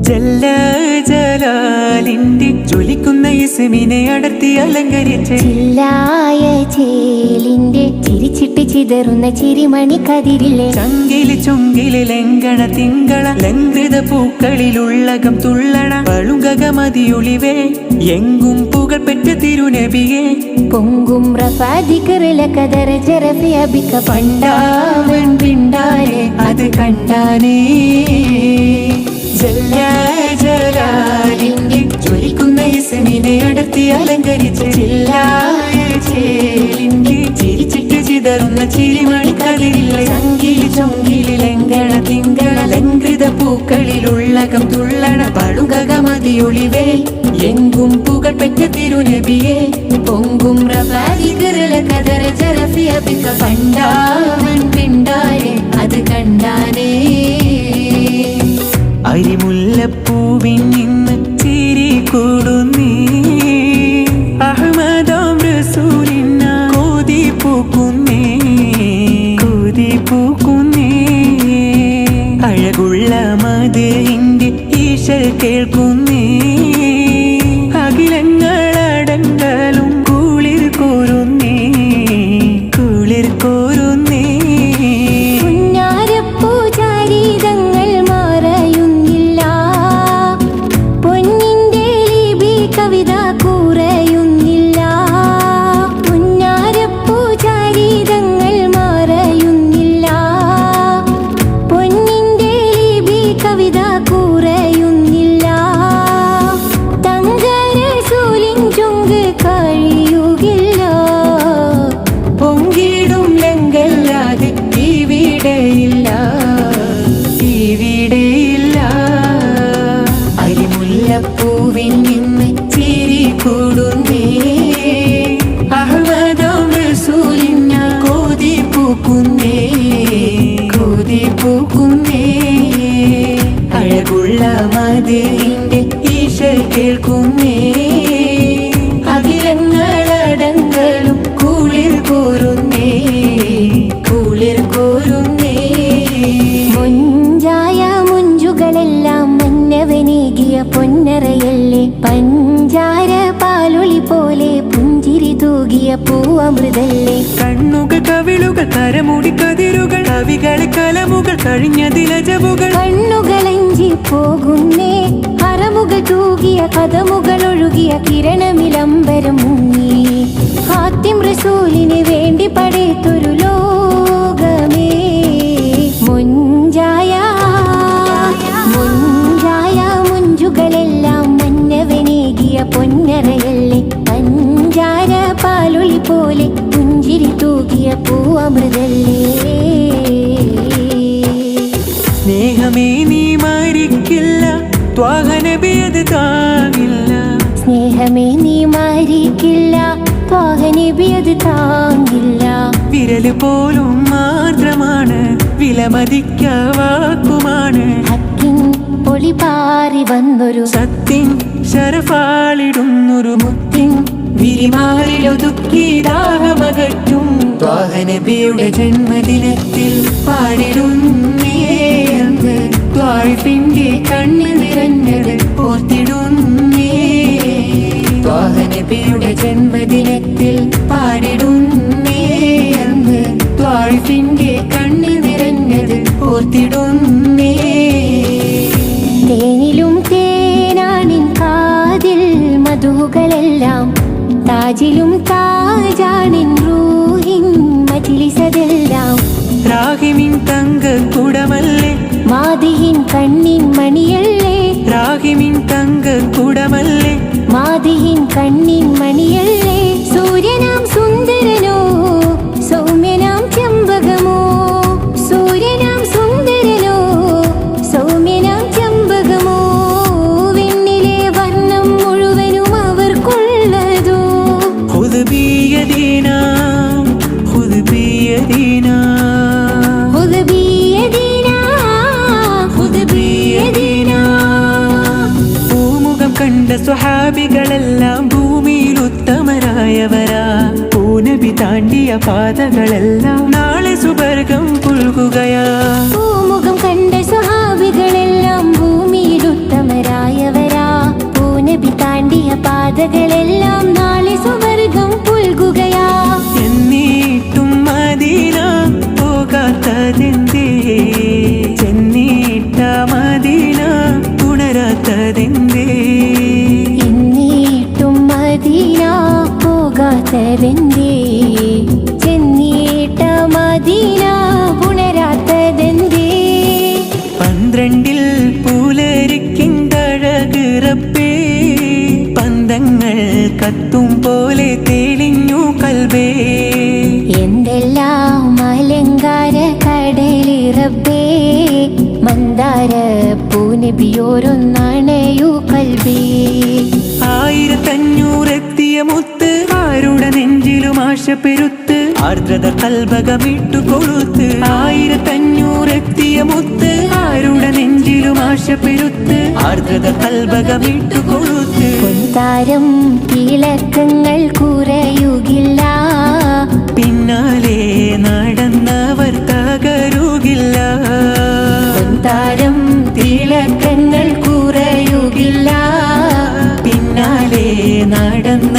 ജല്ല ജലാലിന്റെ ജ്വലിക്കുന്ന ഇസ്മിനെ അടർത്തി അലങ്കരിച്ച് ചില്ലായ ചേലിന്റെ ചിരിച്ചിട്ട് ചിതറുന്ന ചിരിമണി കതിരിലെ ചങ്കില് ചുങ്കില് ലങ്കണ തിങ്കള ലങ്കൃത പൂക്കളിലുള്ളകം തുള്ളണ പളുങ്കകമതിയൊളിവേ എങ്കും പുകൾപെറ്റ തിരുനബിയെ പൊങ്കും റഫാദിക്കറില കദറജ റഫിയബിക പണ്ടാവൻ പിണ്ടാരെ അത് കണ്ടാനേ ജല്ല ജലാലിന്റെ ജ്വലിക്കുന്ന ഇസ്മിനെ അടർത്തി അലങ്കരിച്ച് ചില്ലായ ചേലിന്റെ ചിരിച്ചിട്ട് ചിതറുന്ന ചിരിമണി കതിരില്ല ചങ്കില് ചൊങ്കില് ലങ്കണ തിങ്കള ലങ്കൃത പൂക്കളിലുള്ളകം തുള്ളണ പളുങ്കകമതിയൊളിവേ എങ്കും പുകൾപെറ്റ തിരുനബിയെ പൊങ്കും റഫാദിക്കറില കദറജ റഫിയബിക പണ്ടാവൻ പിണ്ടാരെ അത് കണ്ടാനേ അരിമുല്ലപ്പൂവിൻ നിന്ന് ചിരി കൂടുന്നേ അഹ്മദാം റസൂലിന കോതി പൂക്കുന്നേ അഴകുള്ള മദീന്റെ ഈശൽ കേൾക്കുന്നേ അഖിലങ്ങളടങ്കലും കുളിർ കോരുന്നേ പൂവിൻ നിന്ന് ചിരി കൂടുന്നേ അഹ്മദാം റസൂലിന കോതി പൂക്കുന്നേ അഴകുള്ള മദീന്റെ ഈശൽ കേൾക്കുന്നേ അഖിലങ്ങളടങ്കലും കുളിർ കോരുന്നേ മുഞ്ചായ മുഞ്ചുകളെല്ലാം മന്നവനേകിയ പൊന്നറയല്ലേ പഞ്ചാര പാലൊളി പോലെ പുഞ്ചിരി തൂകിയ പൂവമൃതല്ലേ കണ്ണുകൾ കവിളുകൾ കരമുടി കതിരുകൾ കവികളെ കലമുകൾ കഴിഞ്ഞതിലജവുകൾ കണ്ണുകളഞ്ചി പോകുന്നേ ഹറമുകൾ തൂകിയ കഥമുകൾ ഒഴുകിയ കിരണമിലംബരം മുങ്ങി ഹാത്തിം റസൂലിന് വേണ്ടി പടേത്തൊരു ലോകമേ മുഞ്ചായ മുഞ്ചുകളെല്ലാം മന്നവനേകിയ പൊന്നറയല്ലേ പഞ്ചാര പാലൊളി പോലെ പുഞ്ചിരി തൂകിയ പൂവമൃതല്ലേ സ്നേഹമേ നീ മരിക്കില്ല ത്വാഹ നബി അത് താങ്ങില്ല സ്നേഹമേ നീ മരിക്കില്ല ത്വാഹ നബി അത് താങ്ങില്ല വിരല് പോലും മാത്രമാണ് വിലമതിക്കാവാക്കുമാണ് ഹക്കിൻ പൊളി പാറി വന്നൊരു സത്തിൻ ശരഫാളിടുന്നൊരു മുത്തിൻ വിരിമാറിലൊതുക്കി ദാഹമകറ്റും ത്വാഹ നബിയുടെ ജന്മദിനത്തിൽ പാടിടുന്നേ അന്ന് ത്വാഇഫിന്റെ കണ്ണിൽ നിറഞ്ഞത് ഓർത്തിടുന്നേ ത്വാഹ നബിയുടെ ജന്മദിനത്തിൽ പാടിടുന്നേ അന്ന് ത്വാഇഫിന്റെ കണ്ണിൽ നിറഞ്ഞത് ഓർത്തിടുന്നേ തേനിലും തേനാണിൻ കാതിൽ മധുകളെല്ലാം താജിലും താജാണിൻ റൂഹിൻ മജ്ലിസതെല്ലാം രാഹിമിൻ തങ്ക കുടമല്ലേ മാദിഹിൻ കണ്ണിൻ മണിയല്ലേ രാഹിമിൻ തങ്ക കുടമല്ലേ മാദിഹിൻ കണ്ണിൻ മണിയല്ലേ സൂര്യനാം സുന്ദരനോ സൗമ്യനാം ചെമ്പകമോ സൂര്യനാം സുന്ദരനോ സൗമ്യനാം ചെമ്പകമോ വെണ്ണിലെ വർണ്ണം മുഴുവനും അവർക്കുള്ളതോ ഖുദ് ബിയദീനാ പൂമുഖം കണ്ട സ്വഹാബികളെല്ലാം ഭൂമിയിൽ ഉത്തമരായവരാ പൂനബി താണ്ടിയ പാതകളെല്ലാം നാളെ സുവർഗം പുൽകുകയാ പൂമുഖം കണ്ട സ്വഹാബികളെല്ലാം ഭൂമിയിൽ ഉത്തമരായവരാ ഹബ്ബേ മന്ദാര പൂനബിയോരൊന്നണയൂ കൽബേ. 1500 എത്തിയ മുത്ത് ആരുടെ നെഞ്ചിലും ആശ പെരുത്ത് ആർദ്രത കൽബകമിട്ടു കൊളുത്ത്. 1500 എത്തിയ മുത്ത് ആരുടെ നെഞ്ചിലും ആശ പെരുത്ത് ആർദ്രത കൽബകമിട്ടു കൊളുത്ത്. പൊൻതാരം തിളക്കങ്ങൾ കുറയുകില്ല, പിന്നാലെ നടന്നവർ തകരുകില്ല. പൊൻതാരം തിളക്കങ്ങൾ കുറയുകില്ല, പിന്നാലെ നടന്ന